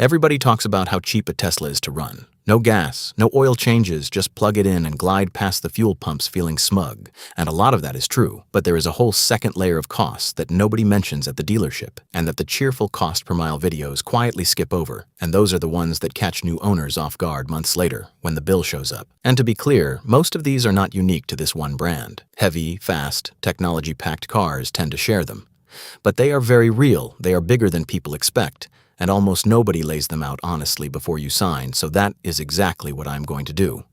Everybody talks about how cheap a Tesla is to run. No gas, no oil changes, just plug it in and glide past the fuel pumps feeling smug. And a lot of that is true, but there is a whole second layer of costs that nobody mentions at the dealership, and that the cheerful cost per mile videos quietly skip over, and those are the ones that catch new owners off guard months later when the bill shows up. And to be clear, most of these are not unique to this one brand. Heavy, fast, technology-packed cars tend to share them. But they are very real, they are bigger than people expect, and almost nobody lays them out honestly before you sign, so that is exactly what I'm going to do.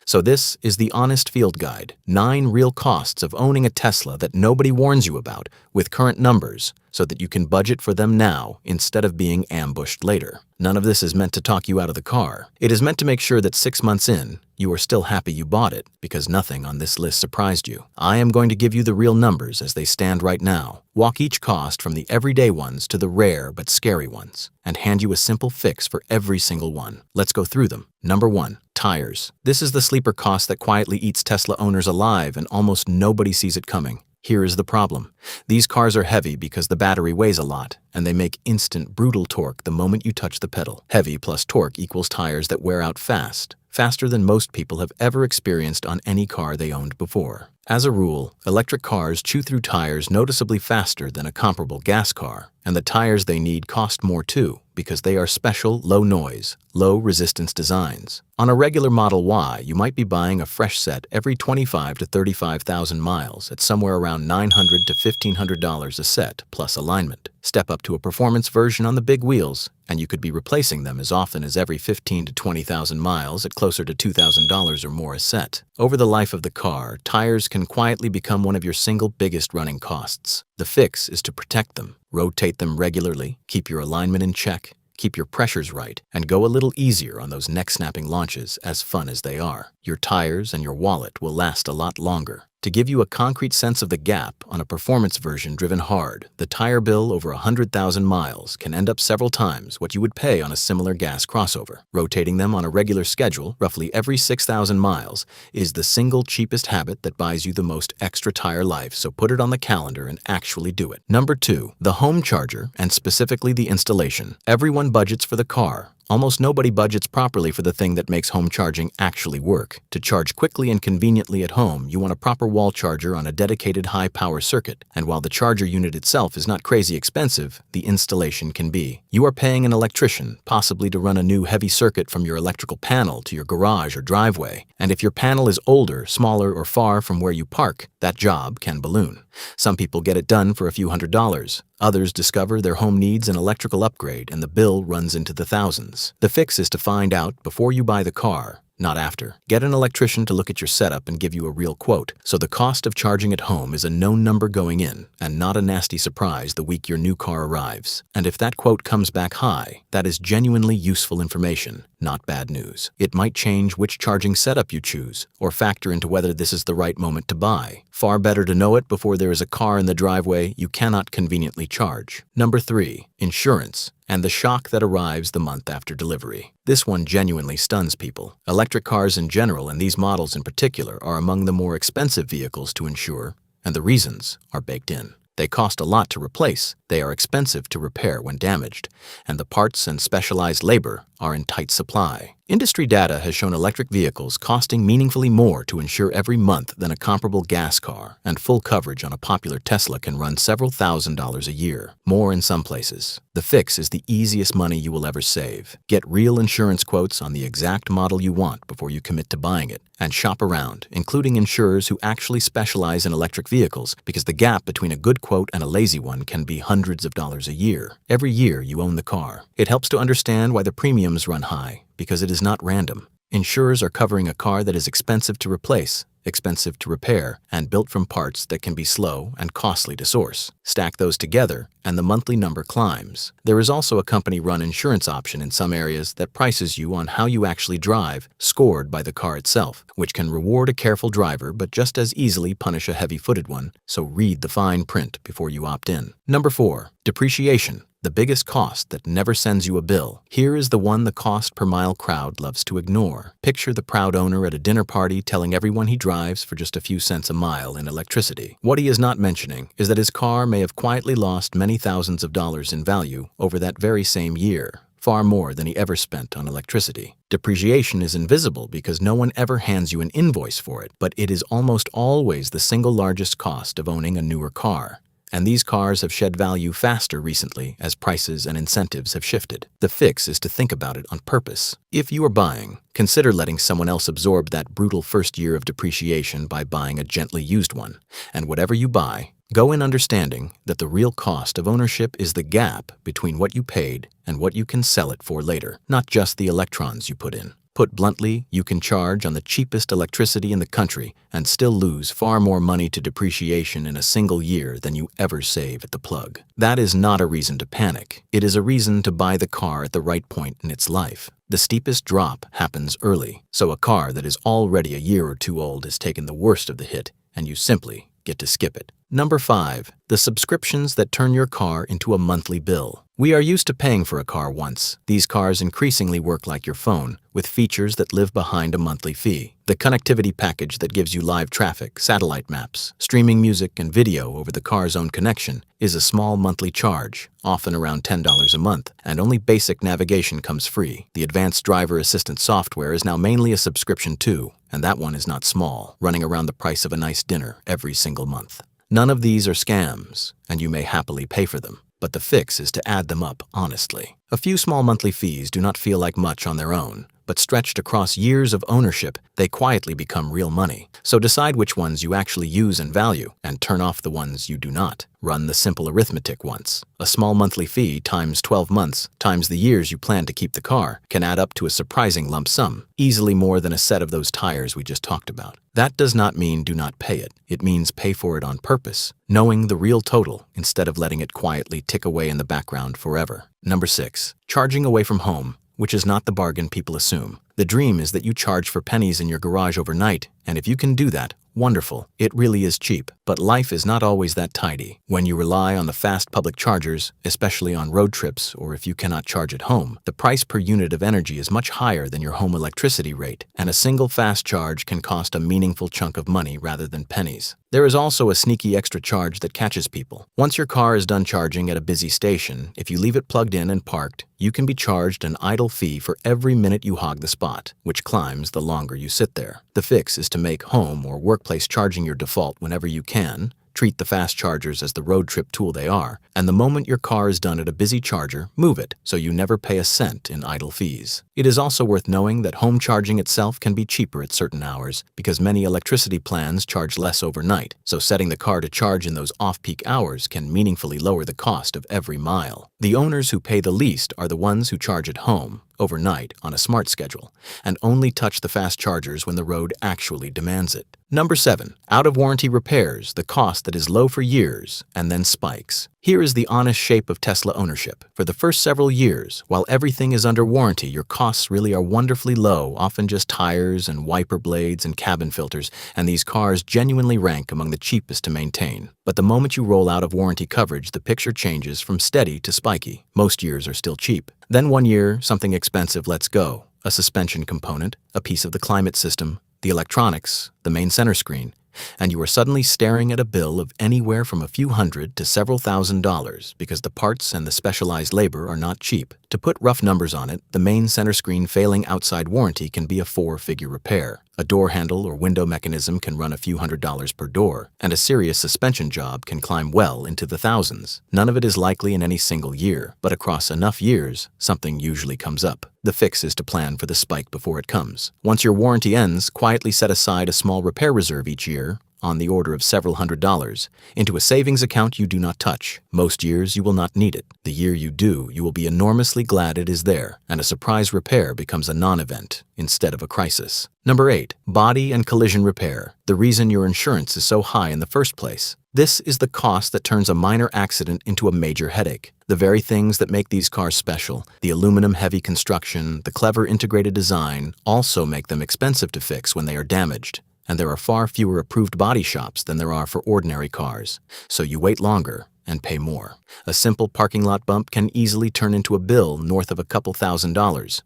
So this is the Honest Field Guide, 9 real costs of owning a Tesla that nobody warns you about, with current numbers, so that you can budget for them now instead of being ambushed later. None of this is meant to talk you out of the car. It is meant to make sure that 6 months in, you are still happy you bought it, because nothing on this list surprised you. I am going to give you the real numbers as they stand right now, walk each cost from the everyday ones to the rare but scary ones, and hand you a simple fix for every single one. Let's go through them. Number 1. Tires. This is the sleeper cost that quietly eats Tesla owners alive, and almost nobody sees it coming. Here is the problem. These cars are heavy because the battery weighs a lot, and they make instant, brutal torque the moment you touch the pedal. Heavy plus torque equals tires that wear out fast, faster than most people have ever experienced on any car they owned before. As a rule, electric cars chew through tires noticeably faster than a comparable gas car, and the tires they need cost more too, because they are special, low-noise, low-resistance designs. On a regular Model Y, you might be buying a fresh set every 25 to 35,000 miles at somewhere around $900 to $1,500 a set, plus alignment. Step up to a performance version on the big wheels, and you could be replacing them as often as every 15 to 20,000 miles at closer to $2,000 or more a set. Over the life of the car, tires can quietly become one of your single biggest running costs. The fix is to protect them. Rotate them regularly, keep your alignment in check, keep your pressures right, and go a little easier on those neck-snapping launches, as fun as they are. Your tires and your wallet will last a lot longer. To give you a concrete sense of the gap, on a performance version driven hard, the tire bill over 100,000 miles can end up several times what you would pay on a similar gas crossover. Rotating them on a regular schedule, roughly every 6,000 miles, is the single cheapest habit that buys you the most extra tire life, so put it on the calendar and actually do it. Number 2. The home charger, and specifically the installation. Everyone budgets for the car. Almost nobody budgets properly for the thing that makes home charging actually work. To charge quickly and conveniently at home, you want a proper wall charger on a dedicated high-power circuit, and while the charger unit itself is not crazy expensive, the installation can be. You are paying an electrician, possibly to run a new heavy circuit from your electrical panel to your garage or driveway, and if your panel is older, smaller, or far from where you park, that job can balloon. Some people get it done for a few $100s. Others discover their home needs an electrical upgrade and the bill runs into the thousands. The fix is to find out before you buy the car, not after. Get an electrician to look at your setup and give you a real quote, so the cost of charging at home is a known number going in, and not a nasty surprise the week your new car arrives. And if that quote comes back high, that is genuinely useful information, not bad news. It might change which charging setup you choose, or factor into whether this is the right moment to buy. Far better to know it before there is a car in the driveway you cannot conveniently charge. Number 3. Insurance, and the shock that arrives the month after delivery. This one genuinely stuns people. Electric cars in general, and these models in particular, are among the more expensive vehicles to insure, and the reasons are baked in. They cost a lot to replace, they are expensive to repair when damaged, and the parts and specialized labor are in tight supply. Industry data has shown electric vehicles costing meaningfully more to insure every month than a comparable gas car, and full coverage on a popular Tesla can run several $1,000s a year, more in some places. The fix is the easiest money you will ever save. Get real insurance quotes on the exact model you want before you commit to buying it, and shop around, including insurers who actually specialize in electric vehicles, because the gap between a good quote and a lazy one can be hundreds of dollars a year. Every year you own the car. It helps to understand why the premiums run high, because it is not random. Insurers are covering a car that is expensive to replace, expensive to repair, and built from parts that can be slow and costly to source. Stack those together, and the monthly number climbs. There is also a company-run insurance option in some areas that prices you on how you actually drive, scored by the car itself, which can reward a careful driver but just as easily punish a heavy-footed one, so read the fine print before you opt in. Number 4. Depreciation. The biggest cost that never sends you a bill. Here is the one the cost per mile crowd loves to ignore. Picture the proud owner at a dinner party telling everyone he drives for just a few cents a mile in electricity. What he is not mentioning is that his car may have quietly lost many thousands of dollars in value over that very same year. far more than he ever spent on electricity. Depreciation is invisible because no one ever hands you an invoice for it, but it is almost always the single largest cost of owning a newer car. And these cars have shed value faster recently as prices and incentives have shifted. The fix is to think about it on purpose. If you are buying, consider letting someone else absorb that brutal first year of depreciation by buying a gently used one. And whatever you buy, go in understanding that the real cost of ownership is the gap between what you paid and what you can sell it for later, not just the electrons you put in. Put bluntly, you can charge on the cheapest electricity in the country and still lose far more money to depreciation in a single year than you ever save at the plug. That is not a reason to panic. It is a reason to buy the car at the right point in its life. The steepest drop happens early, so a car that is already a year or two old has taken the worst of the hit, and you simply get to skip it. Number 5. The subscriptions that turn your car into a monthly bill. We are used to paying for a car once. These cars increasingly work like your phone, with features that live behind a monthly fee. The connectivity package that gives you live traffic, satellite maps, streaming music, and video over the car's own connection is a small monthly charge, often around $10 a month, and only basic navigation comes free. The advanced driver assistant software is now mainly a subscription too, and that one is not small, running around the price of a nice dinner every single month. None of these are scams, and you may happily pay for them, but the fix is to add them up honestly. A few small monthly fees do not feel like much on their own, but stretched across years of ownership, they quietly become real money. So decide which ones you actually use and value, and turn off the ones you do not. Run the simple arithmetic once. A small monthly fee times 12 months times the years you plan to keep the car can add up to a surprising lump sum, easily more than a set of those tires we just talked about. That does not mean do not pay it. It means pay for it on purpose, knowing the real total instead of letting it quietly tick away in the background forever. Number 6. Charging away from home, which is not the bargain people assume. The dream is that you charge for pennies in your garage overnight, and if you can do that, wonderful. It really is cheap, but life is not always that tidy. When you rely on the fast public chargers, especially on road trips or if you cannot charge at home, the price per unit of energy is much higher than your home electricity rate, and a single fast charge can cost a meaningful chunk of money rather than pennies. There is also a sneaky extra charge that catches people. Once your car is done charging at a busy station, if you leave it plugged in and parked, you can be charged an idle fee for every minute you hog the spot, which climbs the longer you sit there. The fix is to make home or workplace charging your default whenever you can. Treat the fast chargers as the road trip tool they are, and the moment your car is done at a busy charger, move it so you never pay a cent in idle fees. It is also worth knowing that home charging itself can be cheaper at certain hours because many electricity plans charge less overnight, so setting the car to charge in those off-peak hours can meaningfully lower the cost of every mile. The owners who pay the least are the ones who charge at home, overnight, on a smart schedule, and only touch the fast chargers when the road actually demands it. Number 7. Out-of-warranty repairs, the cost that is low for years and then spikes. Here is the honest shape of Tesla ownership. For the first several years, while everything is under warranty, your costs really are wonderfully low, often just tires and wiper blades and cabin filters, and these cars genuinely rank among the cheapest to maintain. But the moment you roll out of warranty coverage, the picture changes from steady to spiky. Most years are still cheap. Then one year, something expensive lets go. A suspension component, a piece of the climate system, the electronics, the main center screen, and you are suddenly staring at a bill of anywhere from a few hundred to several $1,000s because the parts and the specialized labor are not cheap. To put rough numbers on it, the main center screen failing outside warranty can be a 4-figure repair. A door handle or window mechanism can run a few $100s per door, and a serious suspension job can climb well into the thousands. None of it is likely in any single year, but across enough years, something usually comes up. The fix is to plan for the spike before it comes. Once your warranty ends, quietly set aside a small repair reserve each year, on the order of several $100s, into a savings account you do not touch. Most years you will not need it. The year you do, you will be enormously glad it is there, and a surprise repair becomes a non-event instead of a crisis. Number 8. Body and collision repair, the reason your insurance is so high in the first place. This is the cost that turns a minor accident into a major headache. The very things that make these cars special, the aluminum-heavy construction, the clever integrated design, also make them expensive to fix when they are damaged. And there are far fewer approved body shops than there are for ordinary cars, so you wait longer and pay more. A simple parking lot bump can easily turn into a bill north of a couple $1,000s.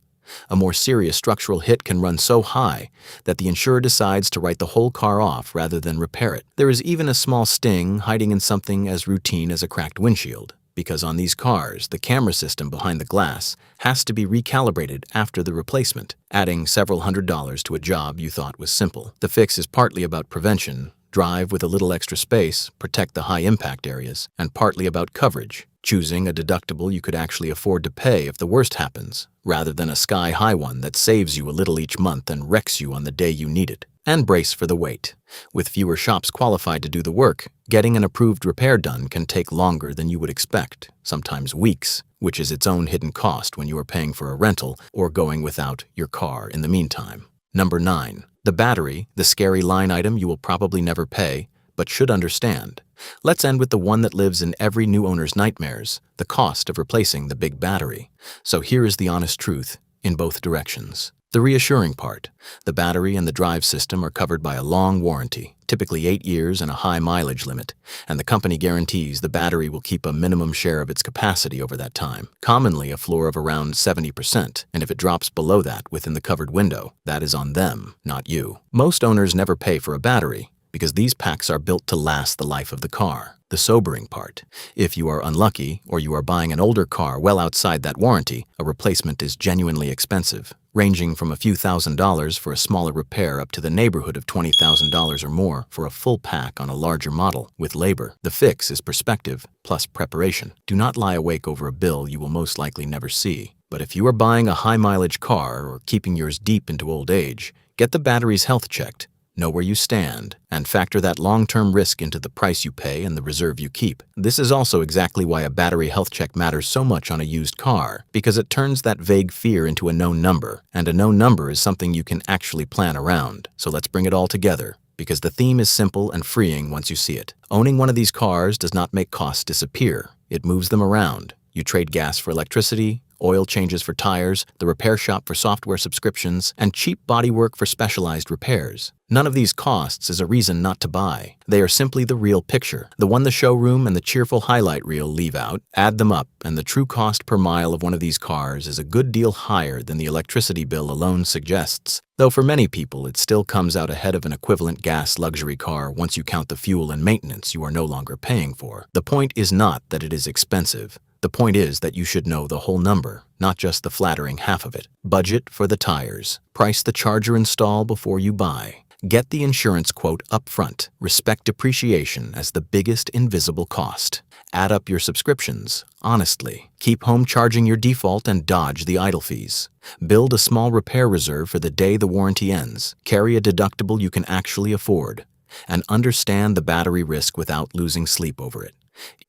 A more serious structural hit can run so high that the insurer decides to write the whole car off rather than repair it. There is even a small sting hiding in something as routine as a cracked windshield. because on these cars, the camera system behind the glass has to be recalibrated after the replacement, adding several $100s to a job you thought was simple. The fix is partly about prevention, drive with a little extra space, protect the high-impact areas, and partly about coverage, choosing a deductible you could actually afford to pay if the worst happens, rather than a sky-high one that saves you a little each month and wrecks you on the day you need it. And brace for the wait. With fewer shops qualified to do the work, getting an approved repair done can take longer than you would expect, sometimes weeks, which is its own hidden cost when you are paying for a rental or going without your car in the meantime. Number 9. The battery, the scary line item you will probably never pay, but should understand. Let's end with the one that lives in every new owner's nightmares, the cost of replacing the big battery. So here is the honest truth, in both directions. The reassuring part. The battery and the drive system are covered by a long warranty, typically 8 years and a high mileage limit, and the company guarantees the battery will keep a minimum share of its capacity over that time, commonly a floor of around 70%, and if it drops below that within the covered window, that is on them, not you. Most owners never pay for a battery, because these packs are built to last the life of the car. The sobering part. If you are unlucky or you are buying an older car well outside that warranty, a replacement is genuinely expensive, ranging from a few $1,000s for a smaller repair up to the neighborhood of $20,000 or more for a full pack on a larger model with labor. The fix is perspective plus preparation. Do not lie awake over a bill you will most likely never see. But if you are buying a high-mileage car or keeping yours deep into old age, get the battery's health checked. Know where you stand, and factor that long-term risk into the price you pay and the reserve you keep. This is also exactly why a battery health check matters so much on a used car, because it turns that vague fear into a known number, and a known number is something you can actually plan around. So let's bring it all together, because the theme is simple and freeing once you see it. Owning one of these cars does not make costs disappear. It moves them around. You trade gas for electricity, oil changes for tires, the repair shop for software subscriptions, and cheap bodywork for specialized repairs. None of these costs is a reason not to buy. They are simply the real picture, the one the showroom and the cheerful highlight reel leave out. Add them up, and the true cost per mile of one of these cars is a good deal higher than the electricity bill alone suggests, though for many people it still comes out ahead of an equivalent gas luxury car once you count the fuel and maintenance you are no longer paying for. The point is not that it is expensive. The point is that you should know the whole number, not just the flattering half of it. Budget for the tires. Price the charger install before you buy. Get the insurance quote up front. Respect depreciation as the biggest invisible cost. Add up your subscriptions, honestly. Keep home charging your default and dodge the idle fees. Build a small repair reserve for the day the warranty ends. Carry a deductible you can actually afford. And understand the battery risk without losing sleep over it.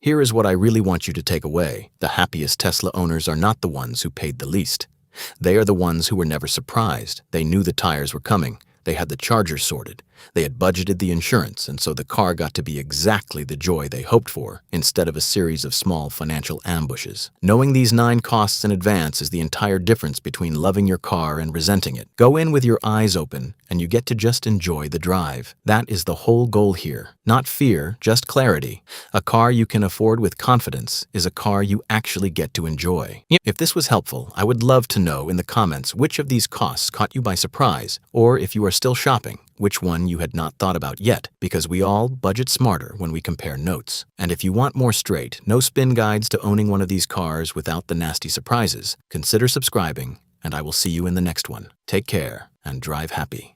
Here is what I really want you to take away. The happiest Tesla owners are not the ones who paid the least. They are the ones who were never surprised. They knew the tires were coming. They had the charger sorted. They had budgeted the insurance, and so the car got to be exactly the joy they hoped for, instead of a series of small financial ambushes. Knowing these 9 costs in advance is the entire difference between loving your car and resenting it. Go in with your eyes open, and you get to just enjoy the drive. That is the whole goal here. Not fear, just clarity. A car you can afford with confidence is a car you actually get to enjoy. If this was helpful, I would love to know in the comments which of these costs caught you by surprise, or if you are still shopping, which one you had not thought about yet, because we all budget smarter when we compare notes. And if you want more straight, no spin guides to owning one of these cars without the nasty surprises, consider subscribing, and I will see you in the next one. Take care and drive happy.